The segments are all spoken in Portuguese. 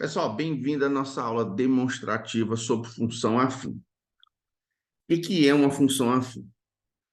Pessoal, bem-vindo à nossa aula demonstrativa sobre função afim. O que é uma função afim?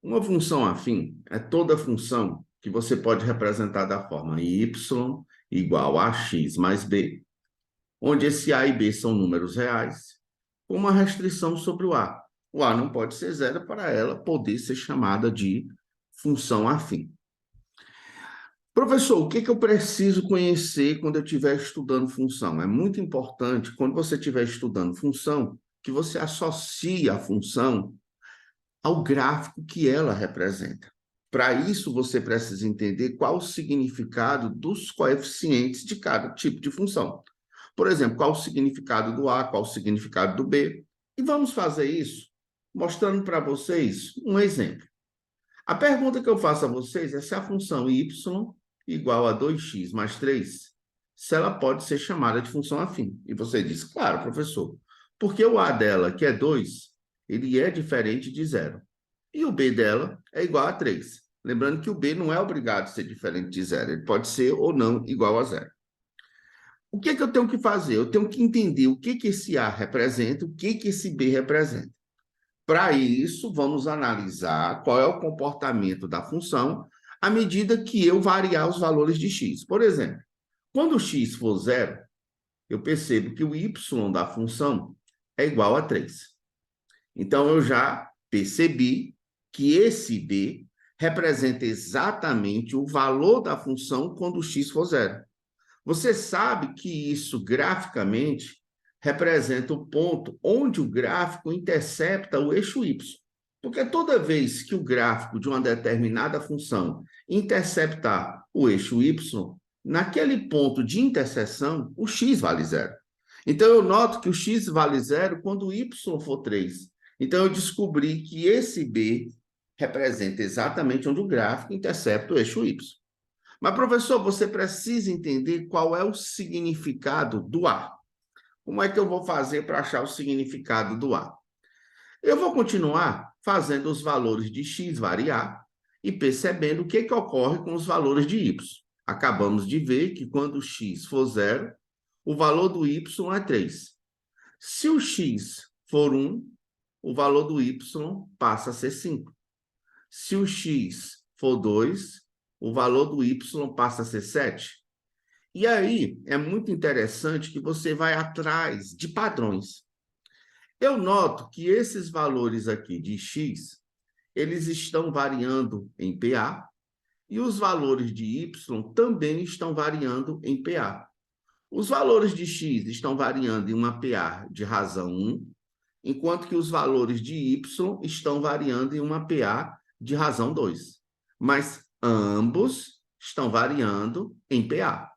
Uma função afim é toda função que você pode representar da forma y igual a x mais b, onde esse a e b são números reais, com uma restrição sobre o a. O a não pode ser zero para ela poder ser chamada de função afim. Professor, o que eu preciso conhecer quando eu estiver estudando função? É muito importante, quando você estiver estudando função, que você associe a função ao gráfico que ela representa. Para isso, você precisa entender qual o significado dos coeficientes de cada tipo de função. Por exemplo, qual o significado do A, qual o significado do B. E vamos fazer isso mostrando para vocês um exemplo. A pergunta que eu faço a vocês é se a função y igual a 2x mais 3, se ela pode ser chamada de função afim. E você diz, claro, professor, porque o a dela, que é 2, ele é diferente de 0. E o b dela é igual a 3. Lembrando que o b não é obrigado a ser diferente de 0, ele pode ser ou não igual a 0. O que eu tenho que fazer? Eu tenho que entender o que esse a representa, o que esse b representa. Para isso, vamos analisar qual é o comportamento da função à medida que eu variar os valores de x. Por exemplo, quando x for 0, eu percebo que o y da função é igual a 3. Então, eu já percebi que esse b representa exatamente o valor da função quando x for 0. Você sabe que isso, graficamente, representa o ponto onde o gráfico intercepta o eixo y. Porque toda vez que o gráfico de uma determinada função interceptar o eixo y, naquele ponto de interseção, o x vale 0. Então, eu noto que o x vale 0 quando o y for 3. Então, eu descobri que esse b representa exatamente onde o gráfico intercepta o eixo y. Mas, professor, você precisa entender qual é o significado do a. Como é que eu vou fazer para achar o significado do a? Eu vou continuar fazendo os valores de x variar e percebendo o que ocorre com os valores de y. Acabamos de ver que quando x for 0, o valor do y é 3. Se o x for 1, o valor do y passa a ser 5. Se o x for 2, o valor do y passa a ser 7. E aí, é muito interessante que você vai atrás de padrões. Eu noto que esses valores aqui de x, eles estão variando em PA, e os valores de y também estão variando em PA. Os valores de x estão variando em uma PA de razão 1, enquanto que os valores de y estão variando em uma PA de razão 2. Mas ambos estão variando em PA.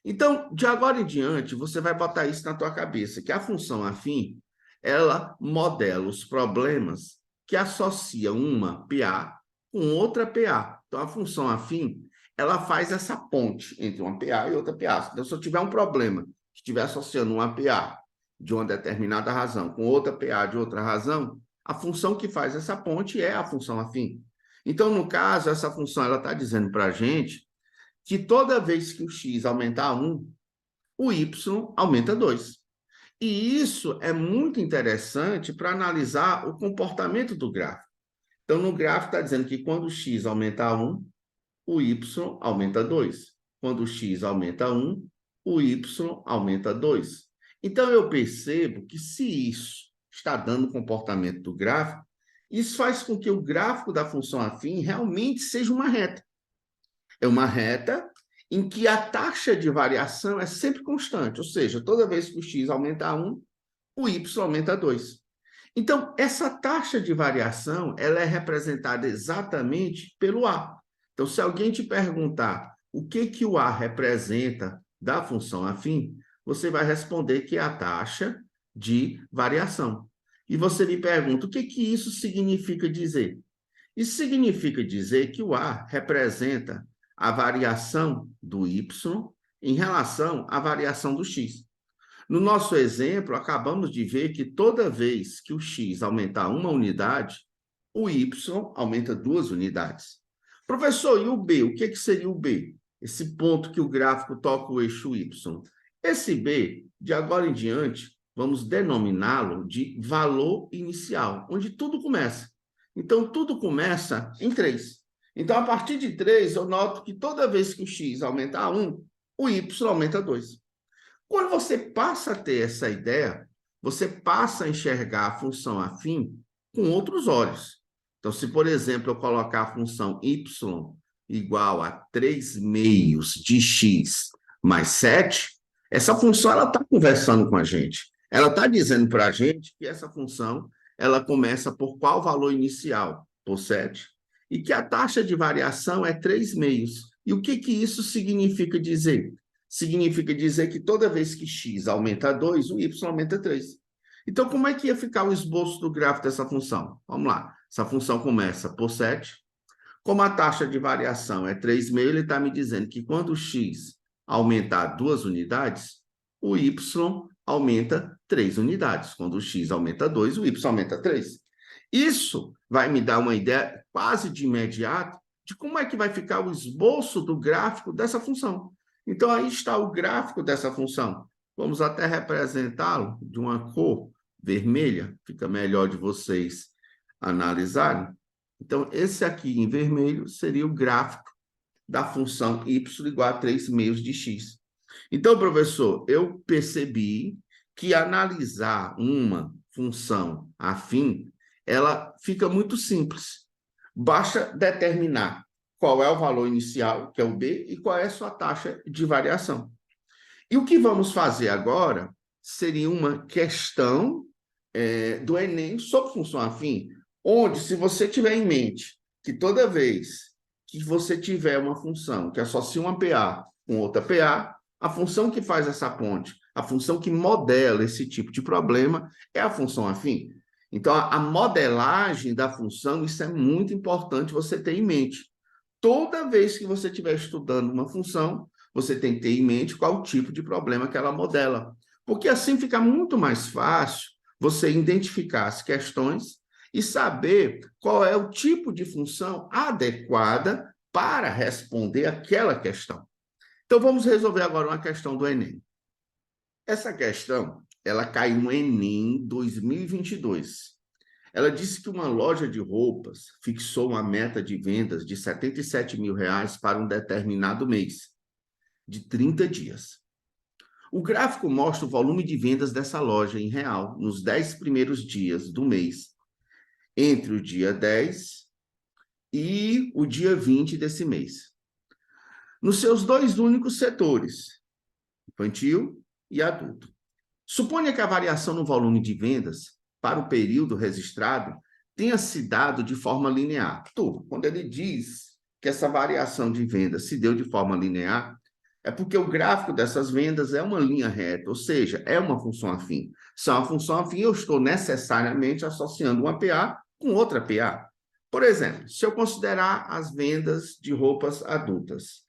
Então, de agora em diante, você vai botar isso na tua cabeça, que a função afim, ela modela os problemas que associam uma PA com outra PA. Então, a função afim, ela faz essa ponte entre uma PA e outra PA. Então, se eu tiver um problema que estiver associando uma PA de uma determinada razão com outra PA de outra razão, a função que faz essa ponte é a função afim. Então, no caso, essa função ela está dizendo para a gente que toda vez que o x aumentar 1, o y aumenta 2. E isso é muito interessante para analisar o comportamento do gráfico. Então, no gráfico está dizendo que quando o x aumentar 1, o y aumenta 2. Quando o x aumenta 1, o y aumenta 2. Então, eu percebo que se isso está dando o comportamento do gráfico, isso faz com que o gráfico da função afim realmente seja uma reta. É uma reta em que a taxa de variação é sempre constante, ou seja, toda vez que o x aumenta 1, o y aumenta 2. Então, essa taxa de variação ela é representada exatamente pelo a. Então, se alguém te perguntar o que o a representa da função afim, você vai responder que é a taxa de variação. E você me pergunta, o que isso significa dizer? Isso significa dizer que o a representa a variação do y em relação à variação do x. No nosso exemplo, acabamos de ver que toda vez que o x aumentar uma unidade, o y aumenta 2 unidades. Professor, e o b? O que seria o b? Esse ponto que o gráfico toca o eixo y. Esse b de agora em diante, vamos denominá-lo de valor inicial, onde tudo começa. Então, tudo começa em 3. Então, a partir de 3, eu noto que toda vez que o x aumenta a 1, o y aumenta a 2. Quando você passa a ter essa ideia, você passa a enxergar a função afim com outros olhos. Então, se, por exemplo, eu colocar a função y igual a 3 meios de x mais 7, essa função ela está conversando com a gente. Ela está dizendo para a gente que essa função ela começa por qual valor inicial? Por 7. E que a taxa de variação é 3 meios. E o que isso significa dizer? Significa dizer que toda vez que x aumenta 2, o y aumenta 3. Então, como é que ia ficar o esboço do gráfico dessa função? Vamos lá. Essa função começa por 7. Como a taxa de variação é 3,5, ele está me dizendo que quando o x aumentar 2 unidades, o y aumenta 3 unidades. Quando o x aumenta 2, o y aumenta 3. Isso vai me dar uma ideia quase de imediato de como é que vai ficar o esboço do gráfico dessa função. Então, aí está o gráfico dessa função. Vamos até representá-lo de uma cor vermelha, fica melhor de vocês analisarem. Então, esse aqui em vermelho seria o gráfico da função y igual a 3 meios de x. Então, professor, eu percebi que analisar uma função afim, ela fica muito simples. Basta determinar qual é o valor inicial, que é o b, e qual é a sua taxa de variação. E o que vamos fazer agora seria uma questão do Enem sobre função afim, onde, se você tiver em mente que toda vez que você tiver uma função que associa uma PA com outra PA, a função que faz essa ponte, a função que modela esse tipo de problema é a função afim. Então, a modelagem da função, isso é muito importante você ter em mente. Toda vez que você estiver estudando uma função, você tem que ter em mente qual o tipo de problema que ela modela. Porque assim fica muito mais fácil você identificar as questões e saber qual é o tipo de função adequada para responder aquela questão. Então, vamos resolver agora uma questão do Enem. Essa questão, ela caiu no Enem 2022. Ela disse que uma loja de roupas fixou uma meta de vendas de R$ 77 mil para um determinado mês, de 30 dias. O gráfico mostra o volume de vendas dessa loja em real nos 10 primeiros dias do mês, entre o dia 10 e o dia 20 desse mês, nos seus 2 únicos setores, infantil e adulto. Suponha que a variação no volume de vendas para o período registrado tenha se dado de forma linear. Quando ele diz que essa variação de vendas se deu de forma linear, é porque o gráfico dessas vendas é uma linha reta, ou seja, é uma função afim. Se é uma função afim, eu estou necessariamente associando uma PA com outra PA. Por exemplo, se eu considerar as vendas de roupas adultas,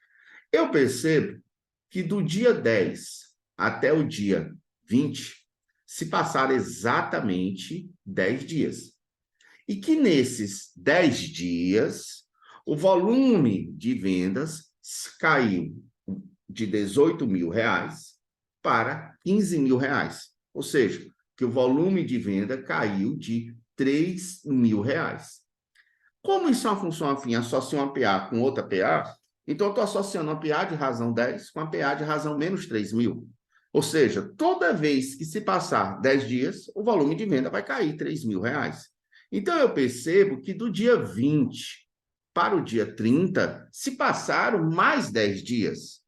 eu percebo que do dia 10 até o dia 20, se passaram exatamente 10 dias. E que nesses 10 dias, o volume de vendas caiu de 18 mil reais para 15 mil reais. Ou seja, que o volume de venda caiu de 3 mil reais. Como isso é uma função afim, associa uma PA com outra PA, então eu estou associando uma PA de razão 10 com a PA de razão menos 3 mil. Ou seja, toda vez que se passar 10 dias, o volume de venda vai cair 3 mil reais. Então, eu percebo que do dia 20 para o dia 30, se passaram mais 10 dias.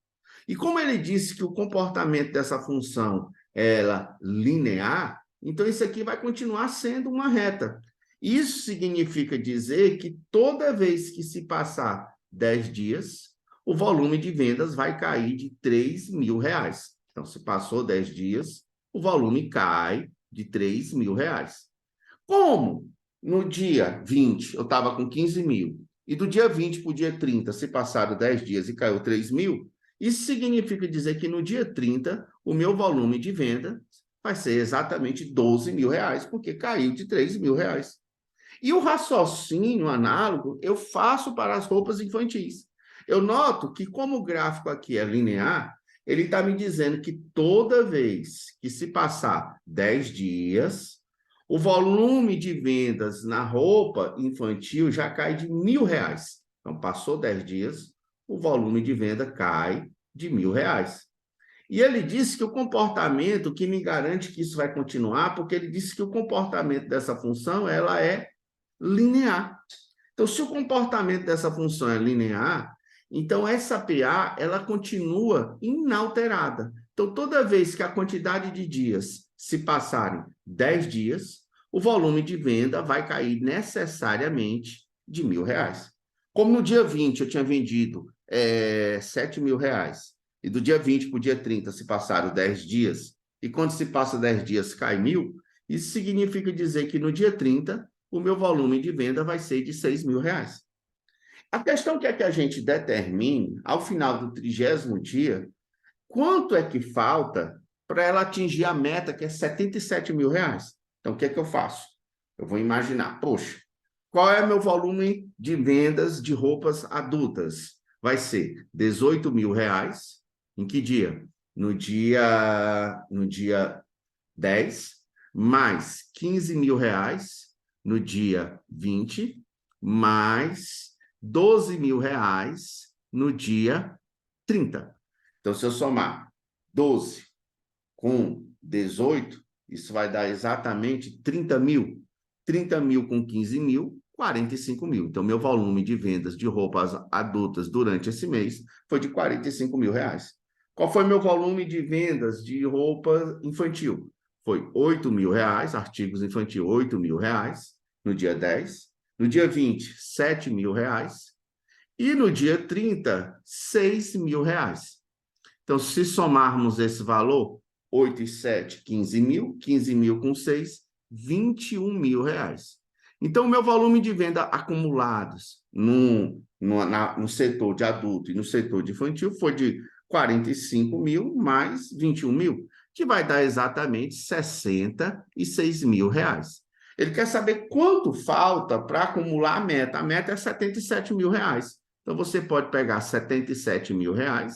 E como ele disse que o comportamento dessa função é linear, então isso aqui vai continuar sendo uma reta. Isso significa dizer que toda vez que se passar 10 dias, o volume de vendas vai cair de 3 mil reais. Então, se passou 10 dias, o volume cai de 3 mil reais. Como no dia 20 eu estava com 15 mil, e do dia 20 para o dia 30 se passaram 10 dias e caiu 3 mil, isso significa dizer que no dia 30 o meu volume de venda vai ser exatamente 12 mil reais, porque caiu de 3 mil reais. E o raciocínio análogo eu faço para as roupas infantis. Eu noto que, como o gráfico aqui é linear, Ele está me dizendo que toda vez que se passar 10 dias, o volume de vendas na roupa infantil já cai de R$ 1.000. Então, passou 10 dias, o volume de venda cai de R$ 1.000. E ele disse que o comportamento, que me garante que isso vai continuar, porque ele disse que o comportamento dessa função ela é linear. Então, se o comportamento dessa função é linear, então essa PA ela continua inalterada. Então, toda vez que a quantidade de dias se passarem 10 dias, o volume de venda vai cair necessariamente de R$ 1.000. Como no dia 20 eu tinha vendido R$ 7.000, e do dia 20 para o dia 30 se passaram 10 dias, e quando se passa 10 dias cai 1.000, isso significa dizer que no dia 30 o meu volume de venda vai ser de R$ 6.000. A questão que é que a gente determine, ao final do 30º dia, quanto é que falta para ela atingir a meta, que é R$ 77.000. Então, o que é que eu faço? Eu vou imaginar, poxa, qual é meu volume de vendas de roupas adultas? Vai ser R$ 18.000. Em que dia? No dia 10, mais R$ 15.000 no dia 20, mais R$ 12.000 no dia 30. Então, se eu somar 12 com 18, isso vai dar exatamente 30.000. 30.000 com 15.000, 45.000. Então, meu volume de vendas de roupas adultas durante esse mês foi de R$ 45.000. Qual foi meu volume de vendas de roupa infantil? Foi R$ 8.000, artigos infantil, R$ 8.000, no dia 10. No dia 20, R$ 7.000. E no dia 30, R$ 6.000. Então, se somarmos esse valor, 8 e 7, 15.000, 15.000 com 6, R$ 21.000. Então, o meu volume de venda acumulados no setor de adulto e no setor de infantil foi de 45.000 mais 21.000, que vai dar exatamente R$ 66.000. Ele quer saber quanto falta para acumular a meta. A meta é R$ 77.000. Então, você pode pegar R$ 77.000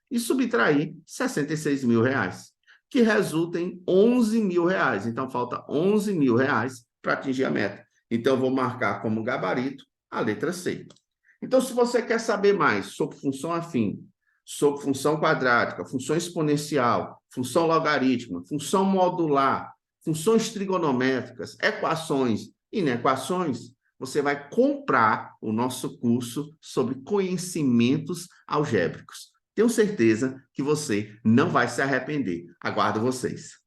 e subtrair R$ 66.000, que resulta em R$ 11.000. Então, falta R$ 11.000 para atingir a meta. Então, eu vou marcar como gabarito a letra C. Então, se você quer saber mais sobre função afim, sobre função quadrática, função exponencial, função logarítmica, função modular, funções trigonométricas, equações e inequações, você vai comprar o nosso curso sobre conhecimentos algébricos. Tenho certeza que você não vai se arrepender. Aguardo vocês.